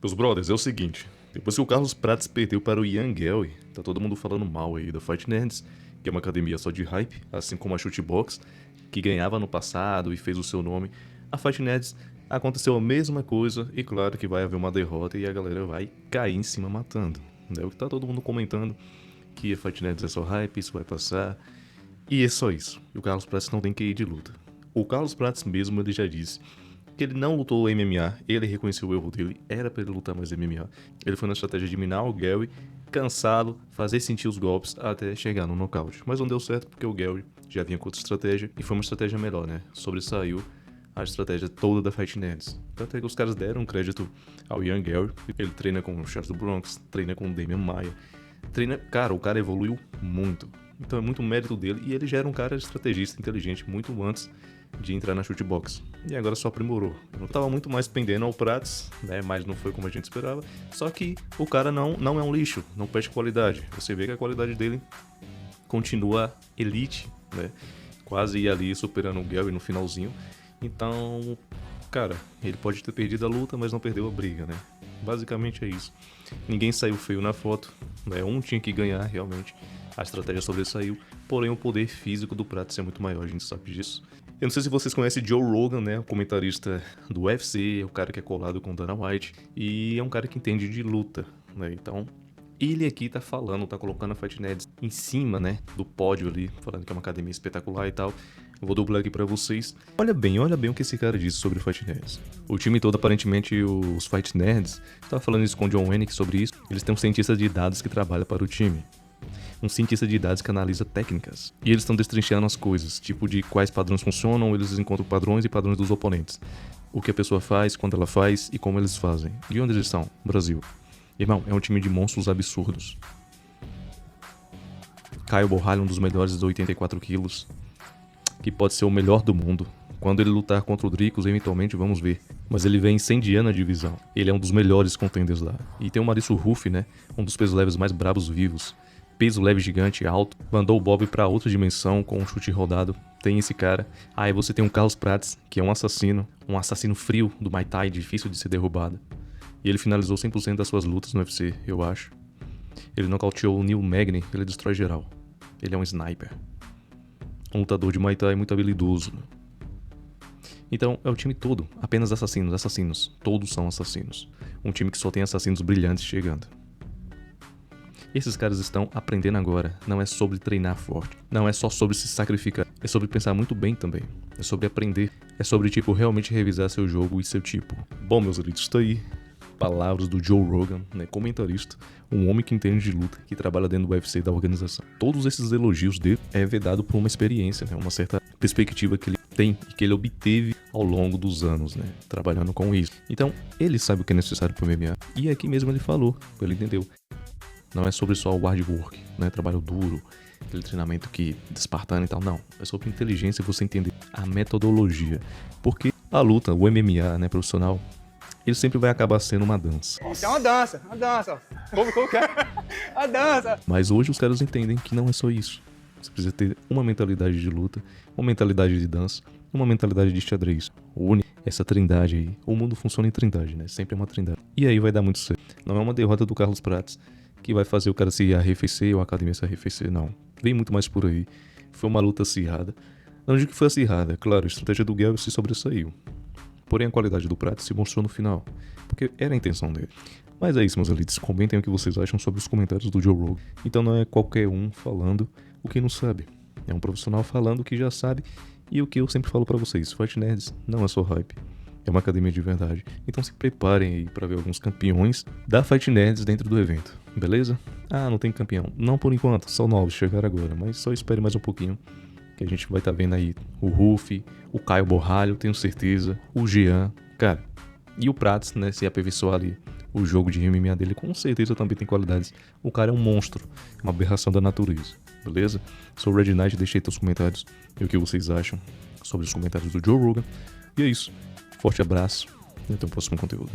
Meus brothers, é o seguinte. Depois que o Carlos Prates perdeu para o Ian Gary, tá todo mundo falando mal aí da Fight Nerds, que é uma academia só de hype, assim como a Shootbox, que ganhava no passado e fez o seu nome. A Fight Nerds aconteceu a mesma coisa e claro que vai haver uma derrota e a galera vai cair em cima matando. É o que tá todo mundo comentando, que a Fight Nerds é só hype, isso vai passar. E é só isso. E o Carlos Prates não tem QI de luta. O Carlos Prates mesmo, ele já disse que ele não lutou MMA, ele reconheceu o erro dele, era pra ele lutar mais MMA. Ele foi na estratégia de minar o Gary, cansá-lo, fazer sentir os golpes até chegar no nocaute. Mas não deu certo porque o Gary já vinha com outra estratégia e foi uma estratégia melhor, né? Sobressaiu a estratégia toda da Fight Nerds. Tanto é que os caras deram crédito ao Ian Gary. Ele treina com o Charles do Bronx, treina com o Damian Maia. Cara, o cara evoluiu muito. Então é muito mérito dele e ele já era um cara estrategista, inteligente, muito antes de entrar na Shootbox. E agora só aprimorou. Eu não tava muito mais pendendo ao Prates, né? Mas não foi como a gente esperava. Só que o cara não é um lixo, não perde qualidade. Você vê que a qualidade dele continua elite, né? Quase ia ali superando o Gary no finalzinho. Então, cara, ele pode ter perdido a luta, mas não perdeu a briga, né? Basicamente é isso. Ninguém saiu feio na foto, né? Um tinha que ganhar realmente. A estratégia sobressaiu, porém o poder físico do Prates é muito maior, a gente sabe disso. Eu não sei se vocês conhecem Joe Rogan, né? O comentarista do UFC, o cara que é colado com Dana White, e é um cara que entende de luta, né? Então, ele aqui tá falando, tá colocando a Fight Nerds em cima, né? Do pódio ali, falando que é uma academia espetacular e tal. Eu vou dublar aqui pra vocês. Olha bem o que esse cara disse sobre Fight Nerds. O time todo, aparentemente, os Fight Nerds, tava falando isso com o John Wenick sobre isso. Eles têm um cientista de dados que trabalha para o time. Um cientista de dados que analisa técnicas. E eles estão destrinchando as coisas, tipo de quais padrões funcionam, eles encontram padrões e padrões dos oponentes. O que a pessoa faz, quando ela faz e como eles fazem. E onde eles estão? Brasil. Irmão, é um time de monstros absurdos. Caio Borralho, um dos melhores de 84 quilos, que pode ser o melhor do mundo. Quando ele lutar contra o Dricos, eventualmente vamos ver. Mas ele vem incendiando a divisão. Ele é um dos melhores contenders lá. E tem o Mauricio Ruffi, né? Um dos pesos leves mais brabos vivos. Peso leve gigante, alto, mandou o Bob pra outra dimensão com um chute rodado. Tem esse cara. Aí você tem o Carlos Prates, que é um assassino frio do Muay Thai, difícil de ser derrubado. E ele finalizou 100% das suas lutas no UFC, eu acho. Ele nocauteou o Neil Magny, ele destrói geral. Ele é um sniper. Um lutador de Muay Thai muito habilidoso. Então, é o time todo, apenas assassinos. Todos são assassinos. Um time que só tem assassinos brilhantes chegando. Esses caras estão aprendendo agora. Não é sobre treinar forte. Não é só sobre se sacrificar. É sobre pensar muito bem também. É sobre aprender. É sobre, realmente revisar seu jogo e seu tipo. Bom, meus amigos, está aí. Palavras do Joe Rogan, né, comentarista. Um homem que entende de luta, que trabalha dentro do UFC da organização. Todos esses elogios dele é vedado por uma experiência, né, uma certa perspectiva que ele tem e que ele obteve ao longo dos anos, né, trabalhando com isso. Então, ele sabe o que é necessário para o MMA. E aqui mesmo ele falou, ele entendeu. Não é sobre só o hard work, não é trabalho duro, aquele treinamento que espartano e tal, não. É sobre inteligência e você entender a metodologia. Porque a luta, o MMA, né, profissional, ele sempre vai acabar sendo uma dança. Isso é uma dança. Como que é? A dança. Mas hoje os caras entendem que não é só isso. Você precisa ter uma mentalidade de luta, uma mentalidade de dança, uma mentalidade de xadrez. Une essa trindade aí. O mundo funciona em trindade, né? Sempre é uma trindade. E aí vai dar muito certo. Não é uma derrota do Carlos Prates que vai fazer o cara se arrefecer ou a academia se arrefecer, não. Vem muito mais por aí. Foi uma luta acirrada. Não digo que foi acirrada, claro, a estratégia do Gary se sobressaiu. Porém, a qualidade do Prates se mostrou no final, porque era a intenção dele. Mas é isso, meus elites. Comentem o que vocês acham sobre os comentários do Joe Rogan. Então não é qualquer um falando o que não sabe. É um profissional falando o que já sabe. E o que eu sempre falo pra vocês, Fight Nerds não é só hype. É uma academia de verdade. Então se preparem aí pra ver alguns campeões da Fight Nerds dentro do evento. Beleza? Ah, não tem campeão. Não por enquanto, são novos, chegaram agora. Mas só espere mais um pouquinho, que a gente vai estar vendo aí o Ruffi, o Caio Borralho, tenho certeza, o Jean, cara. E o Prates, né, se aperfeiçoar ali o jogo de MMA dele, com certeza também tem qualidades. O cara é um monstro, uma aberração da natureza, beleza? Sou o Red Knight, deixei aí os comentários e o que vocês acham sobre os comentários do Joe Rogan. E é isso. Forte abraço e até o próximo conteúdo.